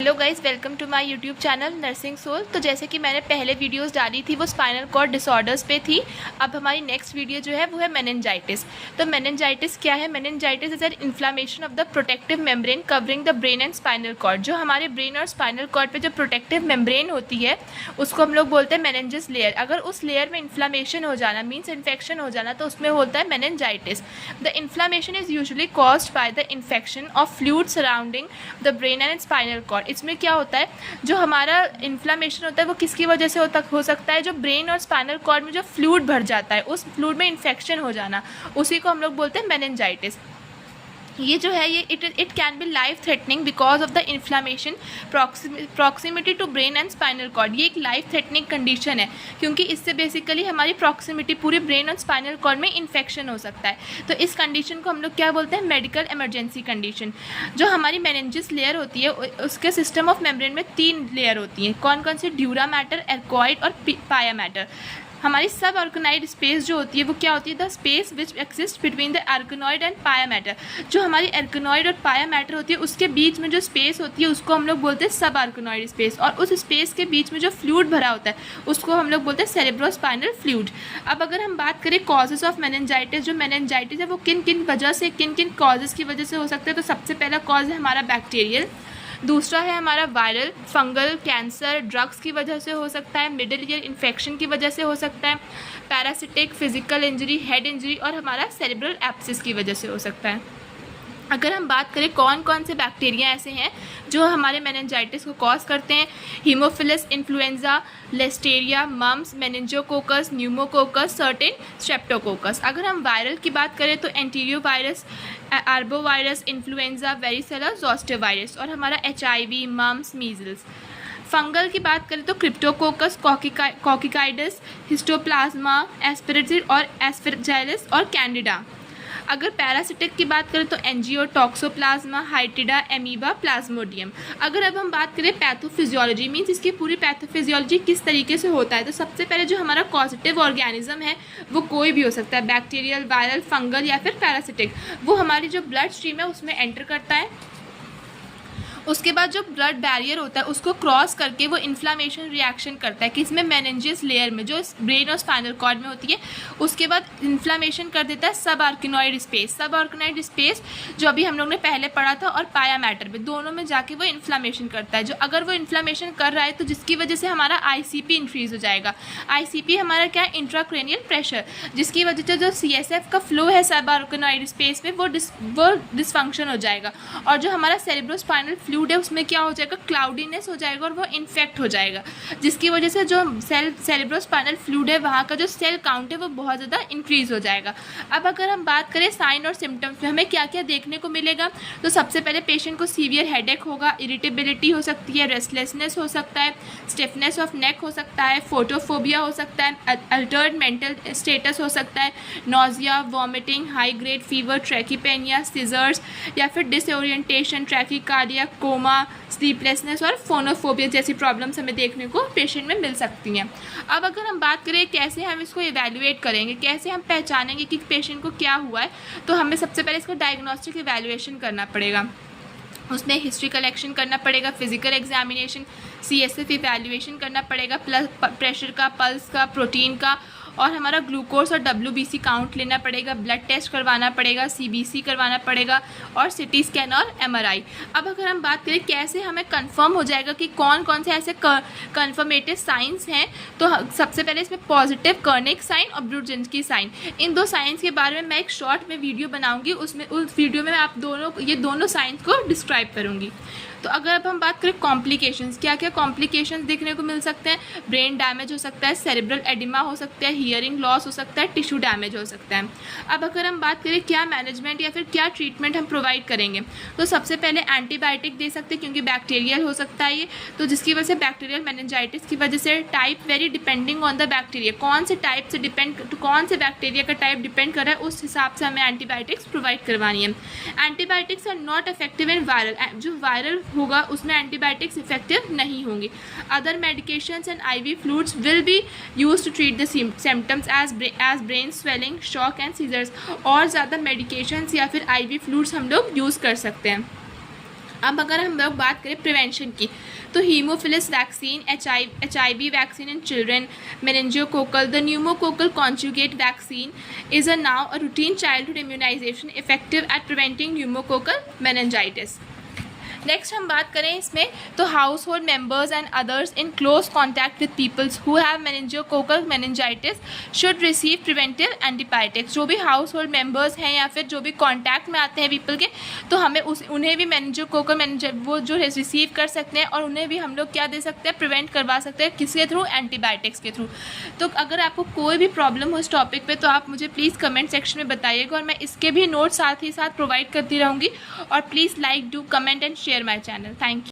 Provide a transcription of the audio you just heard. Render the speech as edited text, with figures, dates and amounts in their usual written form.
Hello guys, welcome to my YouTube channel Nursing Soul. तो जैसे कि मैंने पहले वीडियोस डाली थी वो स्पाइनल कॉर्ड डिसऑर्डर्स पे थी। अब हमारी नेक्स्ट वीडियो जो है वो है मेनिंजाइटिस। तो मेनिंजाइटिस क्या है? Meningitis is an inflammation of the protective membrane covering the brain and spinal cord. जो हमारे ब्रेन और स्पाइनल कॉर्ड पे जो प्रोटेक्टिव मेम्ब्रेन होती है उसको हम लोग बोलते हैं मेनिंजस लेयर। अगर उस लेयर में इन्फ्लामेशन हो जाना मीन्स इन्फेक्शन हो जाना तो उसमें होता है meningitis. The inflammation is usually caused by the infection of fluid surrounding the brain and spinal cord. इसमें क्या होता है, जो हमारा इन्फ्लामेशन होता है वो किसकी वजह से हो सकता है? जो ब्रेन और स्पाइनल कॉर्ड में जो फ्लूइड भर जाता है उस फ्लूइड में इन्फेक्शन हो जाना, उसी को हम लोग बोलते हैं मेनिंजाइटिस। ये जो है ये it can be life threatening because of the inflammation proximity to brain and spinal cord. ये एक लाइफ थ्रेटनिंग कंडीशन है क्योंकि इससे बेसिकली हमारी प्रॉक्सिमिटी पूरे ब्रेन और स्पाइनल कॉर्ड में इन्फेक्शन हो सकता है। तो इस कंडीशन को हम लोग क्या बोलते हैं? Medical emergency condition. जो हमारी मेनिंजिस लेयर होती है उसके सिस्टम ऑफ मेम्ब्रेन में 3 लेयर होती हैं। कौन कौन सी? ड्यूरा मैटर, एर्कोइड और पाया मैटर। हमारी सब ऑर्गेनाइड स्पेस जो होती है वो क्या होती है? The space which exist between the arachnoid and pia mater. जो हमारी आर्गेनॉइड और पाया मैटर होती है उसके बीच में जो स्पेस होती है उसको हम लोग बोलते हैं सब आर्गेनॉइड स्पेस। और उस स्पेस के बीच में जो फ्लूइड भरा होता है उसको हम लोग बोलते हैं सेरेब्रोस्पाइनल फ्लूइड। अब अगर हम बात करें कॉजेज ऑफ मेनिंजाइटिस, जो मेनिंजाइटिस है वो किन किन वजह से, किन किन कॉजेज की वजह से हो सकता है? तो सबसे पहला कॉज है हमारा बैक्टीरियल, दूसरा है हमारा वायरल, फंगल, कैंसर, ड्रग्स की वजह से हो सकता है, मिडिल ईयर इन्फेक्शन की वजह से हो सकता है, parasitic, physical injury, head injury और हमारा सेरेब्रल एब्सिस की वजह से हो सकता है। अगर हम बात करें कौन कौन से बैक्टीरिया ऐसे हैं जो हमारे मेनिंजाइटिस को कॉज करते हैं, haemophilus influenza, listeria, mumps, meningococcus, pneumococcus, certain streptococcus. अगर हम वायरल की बात करें तो enterovirus, arbovirus, influenza, varicella, zoster virus और हमारा HIV, मम्स, मीजल्स। फंगल की बात करें तो क्रिप्टोकोकस, कॉकिकाइडस, हिस्टोप्लाज्मा, एस्पेरेजिड और एस्पेरजाइलस और कैंडिडा। अगर पैरासिटिक की बात करें तो एंजियो, टॉक्सोप्लाज्मा, हाइटिडा, एमीबा, प्लाज्मोडियम। अगर अब हम बात करें पैथोफिजियोलॉजी मीन्स इसकी पूरी पैथोफिजियोलॉजी किस तरीके से होता है, तो सबसे पहले जो हमारा पॉजिटिव ऑर्गेनिज्म है वो कोई भी हो सकता है, बैक्टीरियल, वायरल, फंगल या फिर पैरासिटिक। वो हमारी जो ब्लड स्ट्रीम है उसमें एंटर करता है। उसके बाद जो ब्लड बैरियर होता है उसको क्रॉस करके वो इन्फ्लामेशन रिएक्शन करता है कि इसमें मेनिंजियस लेयर में जो ब्रेन और स्पाइनल कॉर्ड में होती है, उसके बाद इन्फ्लामेशन कर देता है सब आर्किनॉइड स्पेस। सब आर्किनॉइड स्पेस जो अभी हम लोग ने पहले पढ़ा था और पाया मैटर में, दोनों में जाके वो इन्फ्लामेशन करता है। जो अगर वो इन्फ्लामेशन कर रहा है तो जिसकी वजह से हमारा ICP इंक्रीज हो जाएगा। ICP हमारा क्या है? इंट्राक्रेनियल प्रेशर, जिसकी वजह से जो CSF का फ्लो है सब आर्किनॉइड स्पेस में वो डिसफंक्शन हो जाएगा। और जो हमारा सेरेब्रोस्पाइनल फ्लूइड है उसमें क्या हो जाएगा? क्लाउडीनेस हो जाएगा और वो इन्फेक्ट हो जाएगा, जिसकी वजह से जो सेरेब्रोस्पाइनल फ्लूइड है वहाँ का जो सेल काउंट है वो बहुत ज़्यादा इंक्रीज हो जाएगा। अब अगर हम बात करें साइन और सिम्टम्स में हमें क्या क्या देखने को मिलेगा, तो सबसे पहले पेशेंट को सीवियर हेडेक होगा, इरिटेबिलिटी हो सकती है, रेस्टलेसनेस हो सकता है, स्टिफनेस ऑफ नेक हो सकता है, फोटोफोबिया हो सकता है, अल्टर्ड मेंटल स्टेटस हो सकता है, nausea, vomiting, high grade fever, tachypnoea, seizures या फिर डिसओरिएंटेशन, ट्रैकीकार्डिया, कोमा, स्लीपलेसनेस और फोनोफोबिया जैसी प्रॉब्लम्स हमें देखने को पेशेंट में मिल सकती हैं। अब अगर हम बात करें कैसे हम इसको इवैल्यूएट करेंगे, कैसे हम पहचानेंगे कि पेशेंट को क्या हुआ है, तो हमें सबसे पहले इसका डायग्नोस्टिक इवैल्यूएशन करना पड़ेगा। उसमें हिस्ट्री कलेक्शन करना पड़ेगा, फिजिकल एग्जामिनेशन, CSF इवैल्यूएशन करना पड़ेगा, प्लस प्रेशर का, पल्स का, प्रोटीन का और हमारा ग्लूकोज और WBC काउंट लेना पड़ेगा, ब्लड टेस्ट करवाना पड़ेगा, CBC करवाना पड़ेगा और CT स्कैन और MRI। अब अगर हम बात करें कैसे हमें कंफर्म हो जाएगा कि कौन कौन से ऐसे कन्फर्मेटिव साइंस हैं, तो सबसे पहले इसमें पॉजिटिव कर्निक साइन और ब्रुजेंस्की साइन, इन 2 साइंस के बारे में मैं एक शॉर्ट में वीडियो बनाऊंगी। उस वीडियो में मैं आप ये दोनों साइंस को डिस्क्राइब करूँगी। तो अगर अब हम बात करें कॉम्प्लिकेशंस, क्या क्या कॉम्प्लिकेशंस देखने को मिल सकते हैं? ब्रेन डैमेज हो सकता है, सेरेब्रल एडिमा हो सकता है, हियरिंग लॉस हो सकता है, टिश्यू डैमेज हो सकता है। अब अगर हम बात करें क्या मैनेजमेंट या फिर क्या ट्रीटमेंट हम प्रोवाइड करेंगे, तो सबसे पहले एंटीबायोटिक दे सकते हैं क्योंकि बैक्टीरियल हो सकता है ये, तो जिसकी वजह से बैक्टीरियल मेनिंजाइटिस की वजह से type very depending on the bacteria, कौन से टाइप से कौन से बैक्टीरिया का टाइप डिपेंड कर रहा है उस हिसाब से हमें एंटीबायोटिक्स प्रोवाइड करवानी है। Antibiotics are not effective in viral, जो वायरल होगा उसमें एंटीबायोटिक्स इफेक्टिव नहीं होंगी। Other medications and IV fluids will be use to treat the symptoms as brain swelling, shock and seizures. और ज़्यादा मेडिकेशंस या फिर IV फ्लूइड्स हम लोग यूज़ कर सकते हैं। अब अगर हम लोग बात करें प्रिवेंशन की, तो haemophilus vaccine, HIV vaccine in children, meningococcal, the pneumococcal conjugate vaccine is now a routine childhood immunisation effective at preventing pneumococcal meningitis. Next हम बात करें इसमें, तो household members and others in close contact with peoples who have meningococcal meningitis should receive preventive antibiotics. जो भी house hold members हैं या फिर जो भी कॉन्टैक्ट में आते हैं पीपल के, तो हमें उन्हें भी मेनिंजियोकोकल वो जो रिसीव कर सकते हैं, और उन्हें भी हम लोग क्या दे सकते हैं, प्रिवेंट करवा सकते हैं, किसके थ्रू, एंटीबायोटिक्स के थ्रू। तो अगर आपको कोई भी प्रॉब्लम हो इस टॉपिक पे, तो आप मुझे प्लीज़ कमेंट सेक्शन में बताइएगा, और मैं इसके भी नोट्स साथ ही साथ प्रोवाइड करती रहूँगी। और please like, do comment and share my channel. Thank you.